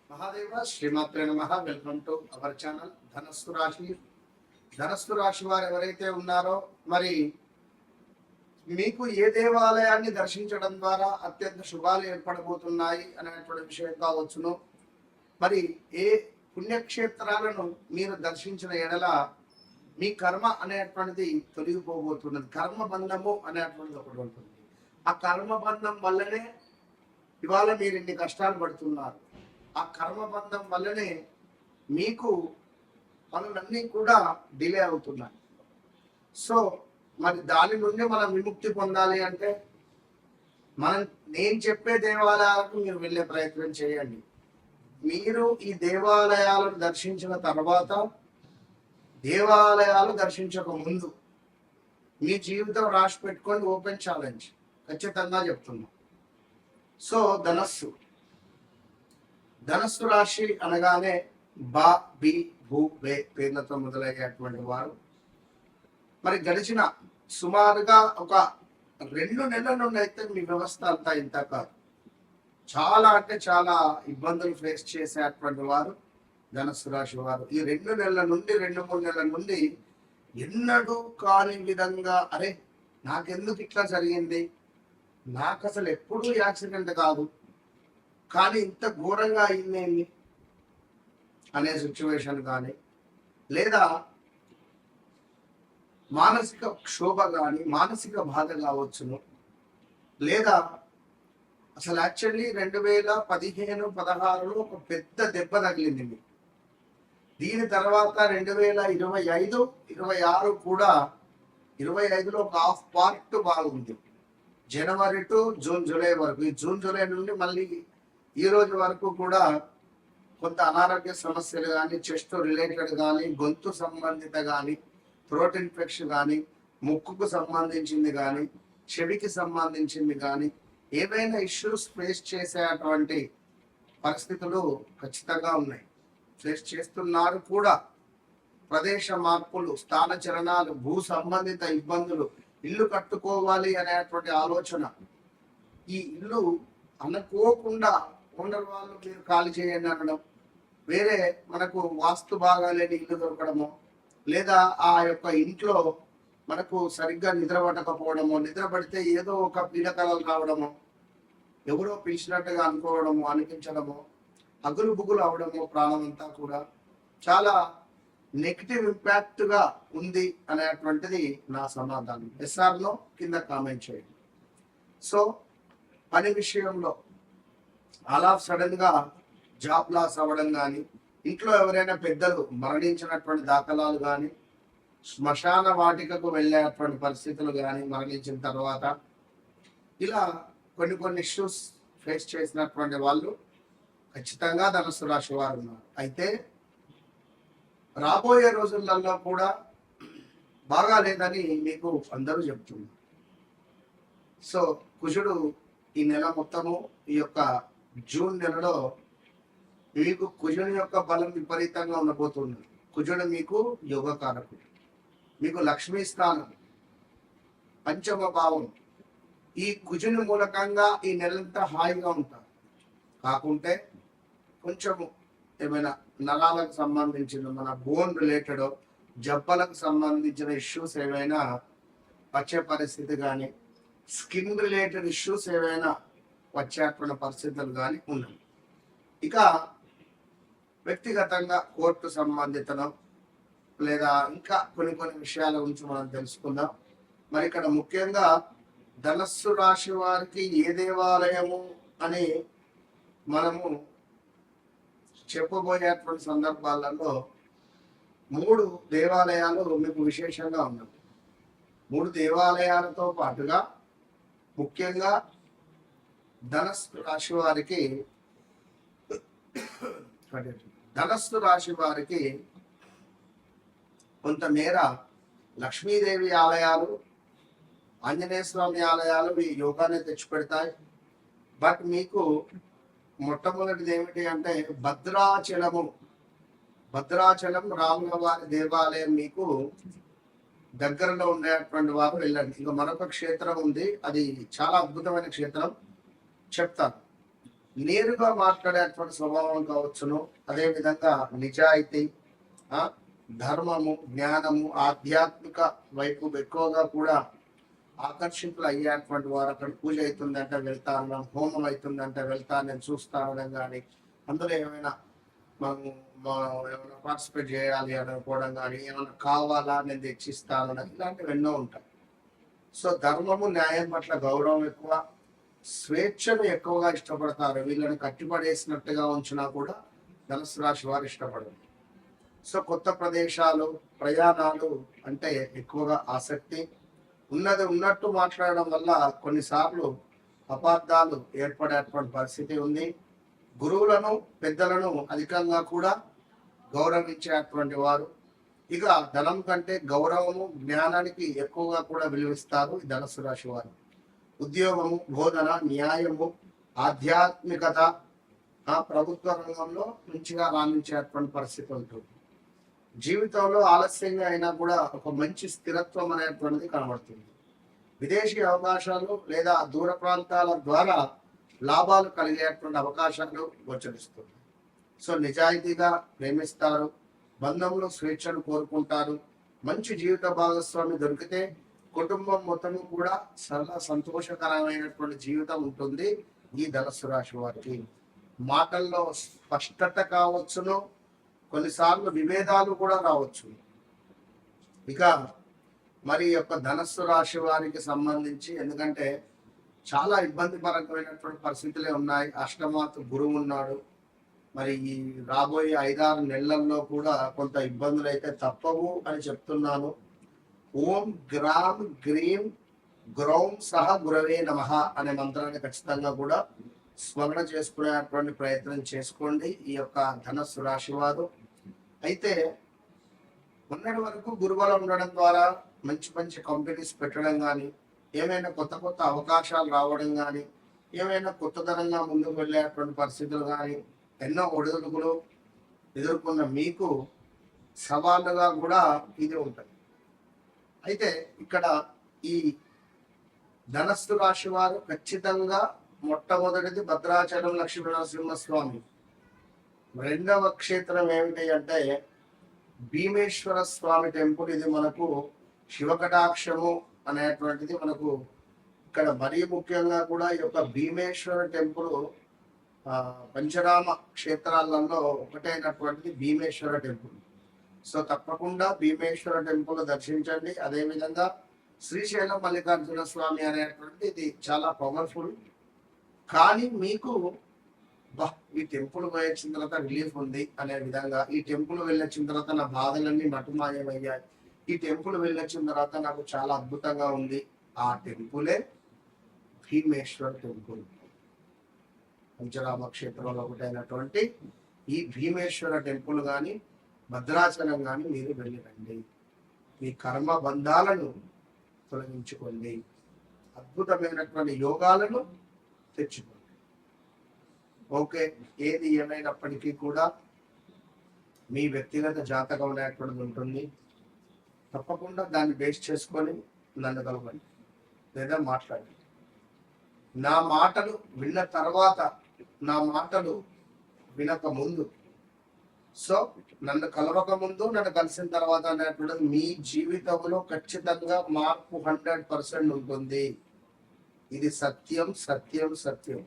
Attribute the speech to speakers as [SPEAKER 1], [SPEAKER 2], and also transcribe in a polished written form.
[SPEAKER 1] మహాదేవ శ్రీమాత్రే నమః. Welcome to our channel ధనస్సు రాశి. ధనస్సు రాశి వారు ఎవరైతే ఉన్నారో మరి మీకు ఏ దేవాలయాన్ని దర్శించడం ద్వారా అత్యంత శుభాలు ఏర్పడబోతున్నాయి అనేటువంటి విషయం కావచ్చును. మరి ఏ పుణ్యక్షేత్రాలను మీరు దర్శించిన ఎడల మీ కర్మ అనేటువంటిది తొలగిపోబోతున్నది. కర్మబంధము అనేటువంటిది ఒకటి ఉంటుంది. ఆ కర్మబంధం వల్లనే ఇవాళ మీరు ఇన్ని కష్టాలు పడుతున్నారు. ఆ కర్మబంధం వల్లనే మీకు పనులన్నీ కూడా డిలే అవుతున్నాయి. సో మరి దాని నుండి మనం విముక్తి పొందాలి అంటే నేను చెప్పే దేవాలయాలకు మీరు వెళ్ళే ప్రయత్నం చేయండి. మీరు ఈ దేవాలయాలను దర్శించిన తర్వాత దేవాలయాలు దర్శించక ముందు మీ జీవితం రాసి పెట్టుకోండి. ఓపెన్ ఛాలెంజ్ ఖచ్చితంగా చెప్తున్నాం. సో ధనస్సు రాశి అనగానే బా బి భూ బే పేర్లతో మొదలయ్యేటువంటి వారు మరి గడిచిన సుమారుగా ఒక 2 నెలల నుండి అయితే మీ వ్యవస్థ అంతా ఇంత కాదు, చాలా అంటే చాలా ఇబ్బందులు ఫేస్ చేసేటువంటి వారు ధనస్సు రాశి వారు. ఈ 2 నెలల నుండి 2-3 నెలల నుండి ఎన్నడూ కాని విధంగా అరే నాకెందుకు ఇట్లా జరిగింది, నాకు అసలు ఎప్పుడూ యాక్సిడెంట్ కాదు కానీ ఇంత ఘోరంగా అయిందేంది అనే సిచ్యువేషన్ కానీ, లేదా మానసిక క్షోభ కానీ మానసిక బాధ కావచ్చును, లేదా అసలు యాక్చువల్లీ 2015-16లో ఒక పెద్ద దెబ్బ తగిలింది మీకు. దీని తర్వాత 2025-26 కూడా 25లో ఒక హాఫ్ పార్ట్ బాగుంది. జనవరి టు జూన్-జూలై వరకు, ఈ జూన్-జూలై నుండి మళ్ళీ ఈ రోజు వరకు కూడా కొంత అనారోగ్య సమస్యలు కానీ, చెస్ట్ రిలేటెడ్ కానీ, గొంతు సంబంధిత కానీ, థ్రోట్ ఇన్ఫెక్షన్ కానీ, ముక్కుకు సంబంధించింది కానీ, చెవికి సంబంధించింది కానీ ఏవైనా ఇష్యూస్ ఫేస్ చేసేటువంటి పరిస్థితులు ఖచ్చితంగా ఉన్నాయి. ఫేస్ చేస్తున్నారు కూడా. ప్రదేశ మార్పులు, స్థాన చలనాలు, భూ సంబంధిత ఇబ్బందులు, ఇల్లు కట్టుకోవాలి అనేటువంటి ఆలోచన, ఈ ఇల్లు అనుకోకుండా ఓనర్ వాళ్ళు మీరు ఖాళీ చేయండి అనడం, వేరే మనకు వాస్తు బాగాలేని ఇల్లు దొరకడము, లేదా ఆ యొక్క ఇంట్లో మనకు సరిగ్గా నిద్ర పట్టకపోవడము, నిద్ర పడితే ఏదో ఒక పీడకలలు రావడము, ఎవరో పిలిచినట్టుగా అనుకోవడము, అనిపించడము, అగులు బుగులు అవడము, ప్రాణం అంతా కూడా చాలా నెగిటివ్ ఇంపాక్ట్గా ఉంది అనేటువంటిది నా సమాధానం. ఎస్ఆర్లో కింద కామెంట్ చేయండి. సో పని విషయంలో ఆల్ ఆఫ్ సడన్ గా జాబ్ లాస్ అవ్వడం కానీ, ఇంట్లో ఎవరైనా పెద్దలు మరణించినటువంటి దాఖలాలు కానీ, శ్మశాన వాటికకు వెళ్ళేటువంటి పరిస్థితులు కానీ, మరణించిన తర్వాత ఇలా కొన్ని ఇష్యూస్ ఫేస్ చేసినటువంటి వాళ్ళు ఖచ్చితంగా ధనుస్సు రాశి వారు ఉన్నారు. అయితే రాబోయే రోజులలో కూడా బాగా లేదని మీకు అందరూ చెప్తున్నారు. సో కుజుడు ఈ నెల మొత్తము, ఈ యొక్క జూన్ నెలలో మీకు కుజుని యొక్క బలం విపరీతంగా ఉండబోతుంది. కుజుడు మీకు యోగకారకుడు, మీకు లక్ష్మీ స్థానం, పంచమ భావం. ఈ కుజుని మూలకంగా ఈ నెలంతా హాయిగా ఉంటారు. కాకుంటే కొంచెము ఏమైనా నరాలకు సంబంధించిన, మన బోన్ రిలేటెడ్ జబ్బలకు సంబంధించిన ఇష్యూస్ ఏవైనా వచ్చే పరిస్థితి కానీ, స్కిన్ రిలేటెడ్ ఇష్యూస్ ఏవైనా వచ్చేటువంటి పరిస్థితులు కానీ ఉన్నాయి. ఇక వ్యక్తిగతంగా కోర్టు సంబంధితనం, లేదా ఇంకా కొన్ని విషయాల గురించి మనం తెలుసుకుందాం. మరి ఇక్కడ ముఖ్యంగా ధనస్సు రాశి వారికి ఏ దేవాలయము అని మనము చెప్పబోయేటువంటి సందర్భాలలో 3 దేవాలయాలు మీకు విశేషంగా ఉన్నాయి. 3 దేవాలయాలతో పాటుగా ముఖ్యంగా ధనస్సు రాశి వారికి కొంతమేర లక్ష్మీదేవి ఆలయాలు, ఆంజనేయ స్వామి ఆలయాలు ఈ యోగాన్ని తెచ్చిపెడతాయి. బట్ మీకు మొట్టమొదటిది ఏమిటి అంటే భద్రాచలం రాముల వారి దేవాలయం మీకు దగ్గరలో ఉండేటువంటి వారు వెళ్ళండి. ఇంకా మరొక క్షేత్రం ఉంది, అది చాలా అద్భుతమైన క్షేత్రం, చెప్తాను. నేరుగా మాట్లాడేటువంటి స్వభావం కావచ్చును. అదేవిధంగా నిజాయితీ, ఆ ధర్మము, జ్ఞానము, ఆధ్యాత్మిక వైపు ఎక్కువగా కూడా ఆకర్షితులు అయ్యేటువంటి వారు. అక్కడ పూజ అవుతుందంటే వెళ్తాను, హోమం అవుతుందంటే వెళ్తాను, నేను చూస్తాను కానీ అందులో ఏమైనా మనం ఏమైనా పార్టిసిపేట్ చేయాలి అనుకోవడం కానీ, ఏమైనా కావాలా నేను తెచ్చిస్తాను ఇలాంటివి ఎన్నో ఉంటాయి. సో ధర్మము, న్యాయం పట్ల గౌరవం ఎక్కువ, స్వేచ్ఛను ఎక్కువగా ఇష్టపడతారు. వీళ్ళని కట్టిపడేసినట్టుగా ఉంచినా కూడా ధనుసు రాశి వారు ఇష్టపడరు. సో కొత్త ప్రదేశాలు, ప్రయాణాలు అంటే ఎక్కువగా ఆసక్తి. ఉన్నది ఉన్నట్టు మాట్లాడడం వల్ల కొన్నిసార్లు అపార్థాలు ఏర్పడేటువంటి పరిస్థితి ఉంది. గురువులను, పెద్దలను అధికంగా కూడా గౌరవించేటువంటి వారు. ఇక ధనం కంటే గౌరవము, జ్ఞానానికి ఎక్కువగా కూడా విలువిస్తారు ఈ ధనుసు రాశి వారు. ఉద్యోగము, బోధన, న్యాయము, ఆధ్యాత్మికత, ప్రభుత్వ రంగంలో మంచిగా రాణించేటువంటి పరిస్థితి ఉంటుంది. జీవితంలో ఆలస్యంగా అయినా కూడా ఒక మంచి స్థిరత్వం అనేటువంటిది కనబడుతుంది. విదేశీ అవకాశాలు లేదా దూర ప్రాంతాల ద్వారా లాభాలు కలిగేటువంటి అవకాశాలు గోచరిస్తుంది. సో నిజాయితీగా ప్రేమిస్తారు, బంధంలో స్వేచ్ఛను కోరుకుంటారు. మంచి జీవిత భాగస్వామి దొరికితే కుటుంబం మొత్తము కూడా సరళ సంతోషకరమైనటువంటి జీవితం ఉంటుంది ఈ ధనుసు రాశి వారికి. మాటల్లో స్పష్టత కావచ్చును, కొన్నిసార్లు విభేదాలు కూడా రావచ్చు. ఇక మరి యొక్క ధనుస్సు రాశి వారికి సంబంధించి, ఎందుకంటే చాలా ఇబ్బందికరమైనటువంటి పరిస్థితులే ఉన్నాయి. అష్టమాత్ గురువు ఉన్నాడు. మరి ఈ రాబోయే 5-6 నెలల్లో కూడా కొంత ఇబ్బందులు అయితే తప్పవు అని చెప్తున్నాను. ఓం గ్రామ్ గ్రీం గ్రౌం సహ గురవే నమః అనే మంత్రాన్ని ఖచ్చితంగా కూడా స్మరణ చేసుకునేటువంటి ప్రయత్నం చేసుకోండి ఈ యొక్క ధనుస్సు రాశి వారు. అయితే మొన్నటి వరకు గురుబలం ఉండడం ద్వారా మంచి మంచి కంపెనీస్ పెట్టడం కానీ, ఏమైనా కొత్త కొత్త అవకాశాలు రావడం కానీ, ఏమైనా కొత్తదనంగా ముందుకు వెళ్ళేటువంటి పరిస్థితులు కానీ, ఎన్నో ఒడిదుడుకులు ఎదుర్కొన్న మీకు సవాళ్ళుగా కూడా ఇది ఉంటుంది. అయితే ఇక్కడ ఈ ధనస్సు రాశి వారు ఖచ్చితంగా మొట్టమొదటిది భద్రాచలం లక్ష్మీ నరసింహస్వామి. రెండవ క్షేత్రం ఏమిటి అంటే భీమేశ్వర స్వామి టెంపుల్. ఇది మనకు శివకటాక్షము అనేటువంటిది మనకు ఇక్కడ మరీ ముఖ్యంగా కూడా ఈ యొక్క భీమేశ్వర టెంపుల్ పంచరామ క్షేత్రాలలో ఒకటైనటువంటిది భీమేశ్వర టెంపుల్. సో తప్పకుండా భీమేశ్వర టెంపుల్ దర్శించండి. అదేవిధంగా శ్రీశైలం మల్లికార్జున స్వామి అనేటువంటి ఇది చాలా పవర్ఫుల్. కానీ మీకు ఈ టెంపుల్ పోయొచ్చిన తర్వాత రిలీఫ్ ఉంది అనే విధంగా, ఈ టెంపుల్ వెళ్ళొచ్చిన తర్వాత నా బాధలన్నీ మటుమాయమయ్యాయి, ఈ టెంపుల్ వెళ్ళొచ్చిన తర్వాత నాకు చాలా అద్భుతంగా ఉంది, ఆ టెంపులే భీమేశ్వర టెంపుల్. పంచరామ క్షేత్రంలో ఒకటైనటువంటి ఈ భీమేశ్వర టెంపుల్ కానీ, భద్రాచలం కానీ మీరు వెళ్ళి రండి. మీ కర్మ బంధాలను తొలగించుకోండి, అద్భుతమైనటువంటి యోగాలను తెచ్చుకోండి. ఓకే, ఏది ఏమైనప్పటికీ కూడా మీ వ్యక్తిగత జాతకం అనేటువంటిది ఉంటుంది. తప్పకుండా దాన్ని బేస్ చేసుకొని నన్ను కలవండి లేదా మాట్లాడండి. నా మాటలు విన్న తర్వాత, నా మాటలు వినక ముందు, సో నన్ను కలవక ముందు, నన్ను కలిసిన తర్వాత అనేటువంటిది మీ జీవితంలో ఖచ్చితంగా మార్పు 100% ఉంటుంది. ఇది సత్యం సత్యం సత్యం.